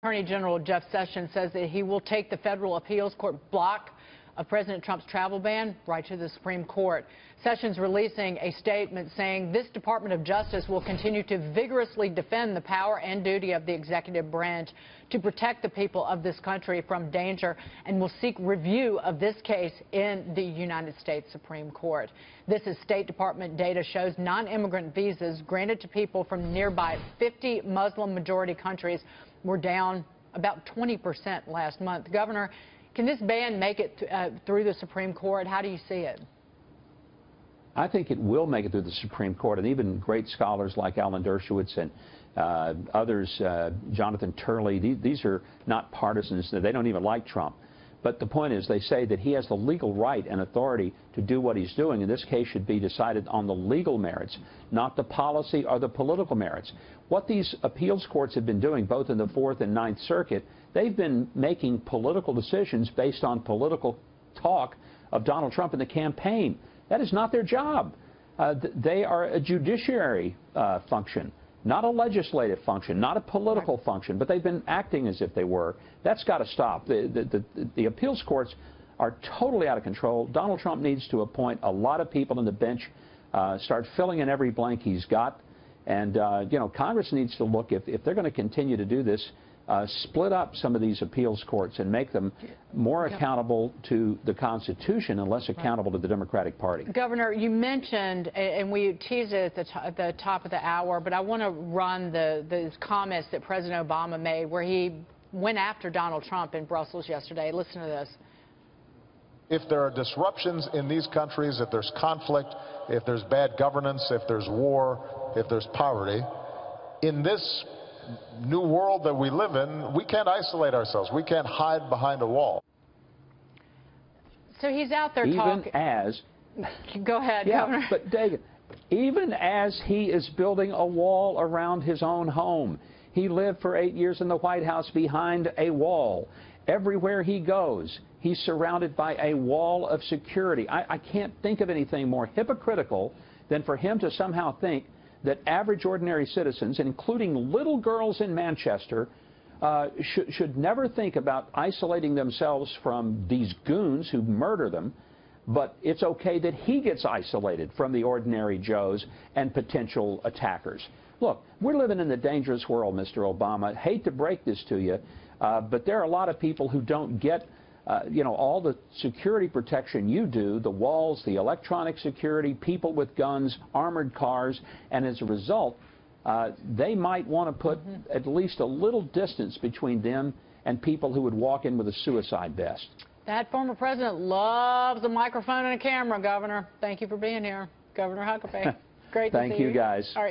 Attorney General Jeff Sessions says that he will take the federal appeals court block of President Trump's travel ban right to the Supreme Court. Sessions releasing a statement saying this Department of Justice will continue to vigorously defend the power and duty of the executive branch to protect the people of this country from danger and will seek review of this case in the United States Supreme Court. This is State Department data shows non-immigrant visas granted to people from nearby 50 Muslim-majority countries were down about 20% last month. Governor, can this ban make it through the Supreme Court? How do you see it? I think it will make it through the Supreme Court, and even great scholars like Alan Dershowitz and others, Jonathan Turley, these are not partisans. They don't even like Trump. But the point is, they say that he has the legal right and authority to do what he's doing, and this case should be decided on the legal merits, not the policy or the political merits. What these appeals courts have been doing, both in the Fourth and Ninth Circuit, they've been making political decisions based on political talk of Donald Trump in the campaign. That is not their job. They are a judiciary function, not a legislative function, not a political function, but they've been acting as if they were. That's got to stop. The appeals courts are totally out of control. Donald Trump needs to appoint a lot of people on the bench, start filling in every blank he's got, and you know, Congress needs to look, if they're going to continue to do this, split up some of these appeals courts and make them more accountable to the Constitution and less accountable to the Democratic Party. Governor, you mentioned, and we teased it at the top of the hour, but I want to run the comments that President Obama made where he went after Donald Trump in Brussels yesterday. Listen to this. If there are disruptions in these countries, if there's conflict, if there's bad governance, if there's war, if there's poverty, in this new world that we live in, we can't isolate ourselves. We can't hide behind a wall. So he's out there talking. Go ahead, Governor. But David, even as he is building a wall around his own home, he lived for 8 years in the White House behind a wall. Everywhere he goes, he's surrounded by a wall of security. I can't think of anything more hypocritical than for him to somehow think that average, ordinary citizens, including little girls in Manchester, should never think about isolating themselves from these goons who murder them, but it's okay that he gets isolated from the ordinary Joes and potential attackers. Look, we're living in the dangerous world, Mr. Obama. I hate to break this to you, but there are a lot of people who don't get you know, all the security protection you do, the walls, the electronic security, people with guns, armored cars, and as a result, they might want to put at least a little distance between them and people who would walk in with a suicide vest. That former president loves a microphone and a camera, Governor. Thank you for being here, Governor Huckabee. Great to see you. Thank you, guys. All right.